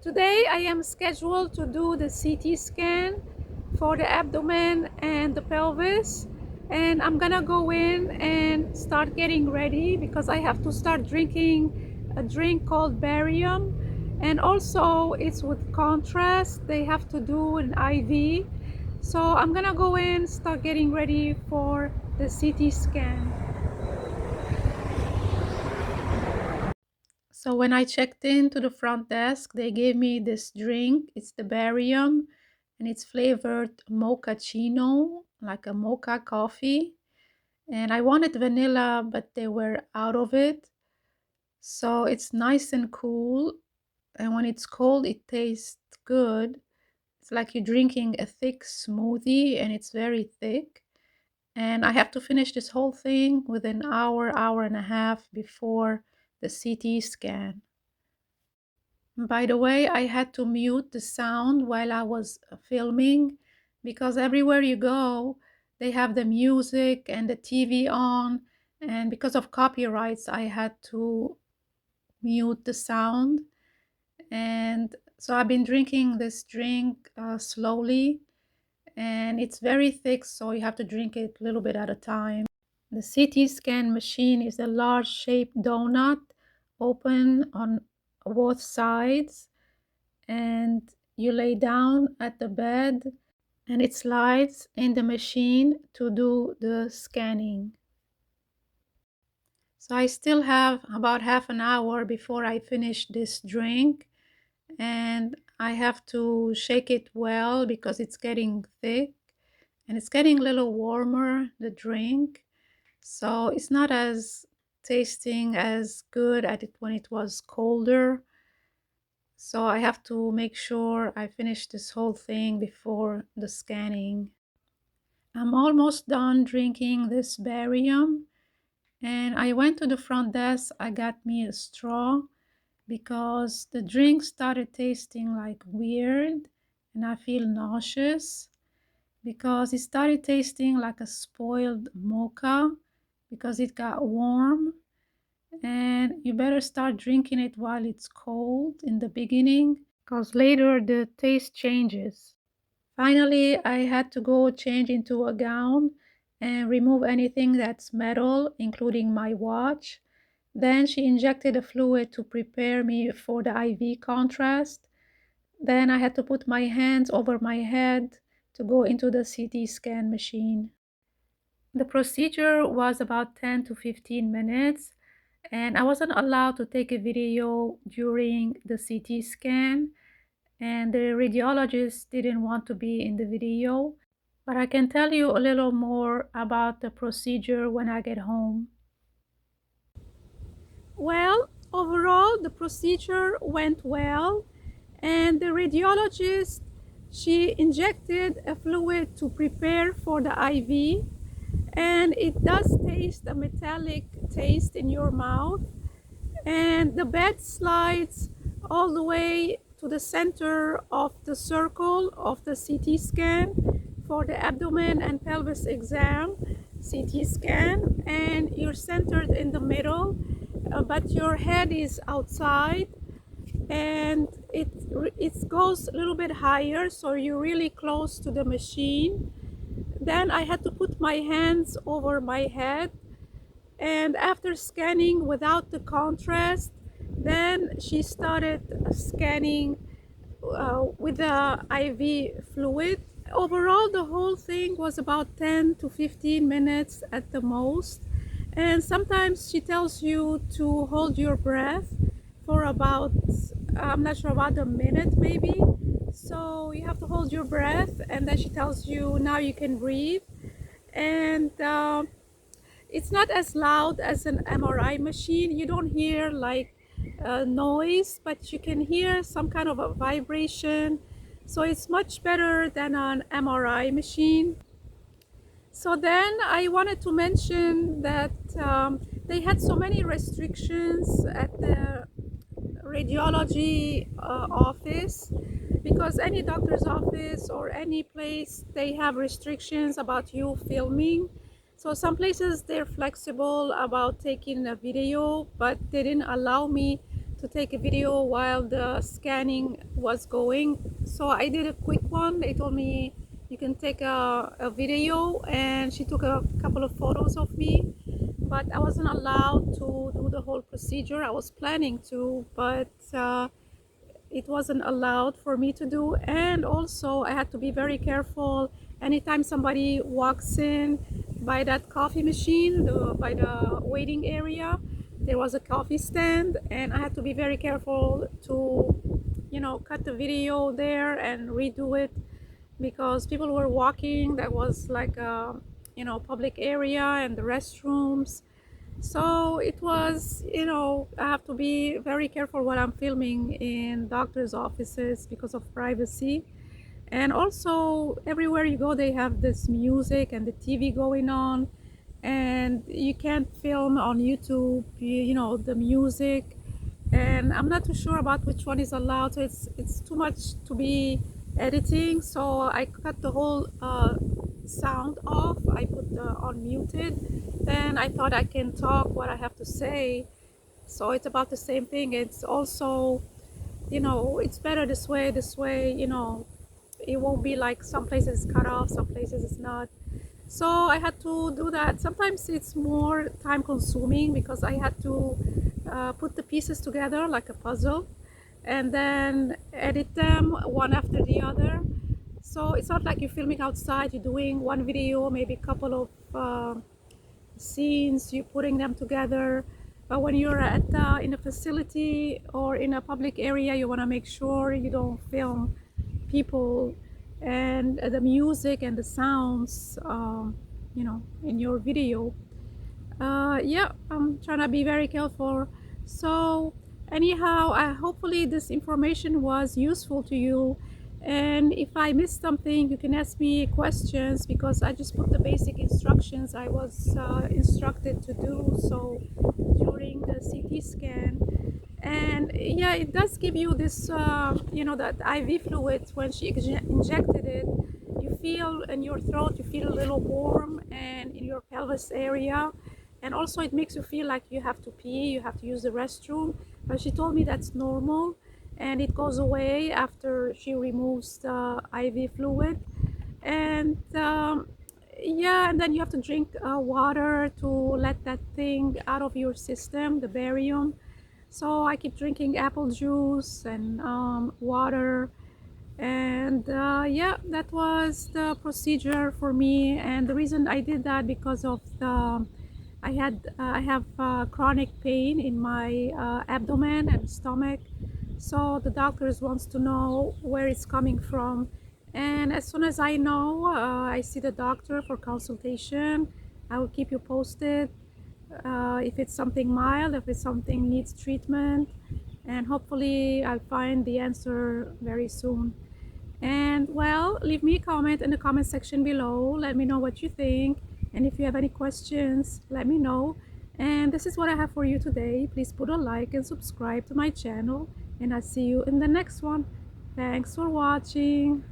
Today I am scheduled to do the CT scan for the abdomen and the pelvis, and I'm gonna go in and start getting ready because I have to start drinking a drink called barium, and also it's with contrast. They have to do an IV, so I'm gonna go in, start getting ready for the CT scan. So when I checked into the front desk, they gave me this drink. It's the barium, and it's flavored mochaccino, like a mocha coffee. And I wanted vanilla, but they were out of it. So it's nice and cool. And when it's cold, it tastes good. It's like you're drinking a thick smoothie, and it's very thick. And I have to finish this whole thing within an hour, hour and a half before the CT scan. By the way, I had to mute the sound while I was filming because everywhere you go, they have the music and the TV on, and because of copyrights, I had to mute the sound. And so I've been drinking this drink slowly, and it's very thick, so you have to drink it a little bit at a time. The CT scan machine is a large shaped donut, open on both sides, and you lay down at the bed and it slides in the machine to do the scanning. So I still have about half an hour before I finish this drink, and I have to shake it well because it's getting thick and it's getting a little warmer, the drink, so it's not as tasting as good as it when it was colder. So I have to make sure I finish this whole thing before the scanning. I'm almost done drinking this barium, and I went to the front desk. I got me a straw because the drink started tasting like weird, and I feel nauseous because it started tasting like a spoiled mocha because it got warm. And you better start drinking it while it's cold in the beginning because later the taste changes. Finally, I had to go change into a gown and remove anything that's metal, including my watch. Then she injected a fluid to prepare me for the IV contrast. Then I had to put my hands over my head to go into the CT scan machine. The procedure was about 10 to 15 minutes, and I wasn't allowed to take a video during the CT scan, and the radiologist didn't want to be in the video, but I can tell you a little more about the procedure when I get home. Well, overall, the procedure went well, and the radiologist, she injected a fluid to prepare for the IV, and it does taste a metallic taste in your mouth, and the bed slides all the way to the center of the circle of the CT scan for the abdomen and pelvis exam CT scan, and you're centered in the middle, but your head is outside, and it goes a little bit higher, so you're really close to the machine. Then I had to put my hands over my head, and after scanning without the contrast, then she started scanning with the IV fluid. Overall, the whole thing was about 10 to 15 minutes at the most, and sometimes she tells you to hold your breath for about, I'm not sure, about a minute maybe. So you have to hold your breath, and then she tells you now you can breathe. And it's not as loud as an MRI machine. You don't hear like noise, but you can hear some kind of a vibration. So it's much better than an MRI machine. So then I wanted to mention that they had so many restrictions at the radiology office, because any doctor's office or any place, they have restrictions about you filming. So some places they're flexible about taking a video, but they didn't allow me to take a video while the scanning was going. So I did a quick one. They told me you can take a video, and she took a couple of photos of me, but I wasn't allowed to do the whole procedure. I was planning to, but it wasn't allowed for me to do. And also I had to be very careful anytime somebody walks in by that coffee machine, by the waiting area. There was a coffee stand, and I had to be very careful to, cut the video there and redo it, because people were walking. That was like a, public area, and the restrooms. So it was, I have to be very careful what I'm filming in doctors' offices because of privacy. And also, everywhere you go, they have this music and the TV going on, and you can't film on YouTube, the music. And I'm not too sure about which one is allowed, so it's too much to be editing. So I cut the whole sound off. I put on muted. Then I thought I can talk what I have to say. So it's about the same thing. It's also, it's better this way. This way, it won't be like some places cut off, some places it's not. So I had to do that. Sometimes it's more time consuming because I had to put the pieces together like a puzzle, and then edit them one after the other. So it's not like you're filming outside, you're doing one video, maybe a couple of scenes, you're putting them together. But when you're in a facility or in a public area, you want to make sure you don't film people and the music and the sounds, in your video. Yeah, I'm trying to be very careful. So anyhow, hopefully this information was useful to you. And if I missed something, you can ask me questions, because I just put the basic instructions I was instructed to do so during the CT scan. And yeah, it does give you this, that IV fluid. When she injected it, you feel in your throat, you feel a little warm, and in your pelvis area. And also it makes you feel like you have to pee, you have to use the restroom. But she told me that's normal, and it goes away after she removes the IV fluid. And yeah, and then you have to drink water to let that thing out of your system, the barium. So I keep drinking apple juice and water. And yeah, that was the procedure for me. And the reason I did that, because of I have chronic pain in my abdomen and stomach. So the doctors wants to know where it's coming from. And as soon as I know, I see the doctor for consultation. I will keep you posted if it's something mild, if it's something needs treatment, and hopefully I'll find the answer very soon. And well, leave me a comment in the comment section below. Let me know what you think, and if you have any questions, let me know. And this is what I have for you today. Please put a like and subscribe to my channel, and I'll see you in the next one. Thanks for watching.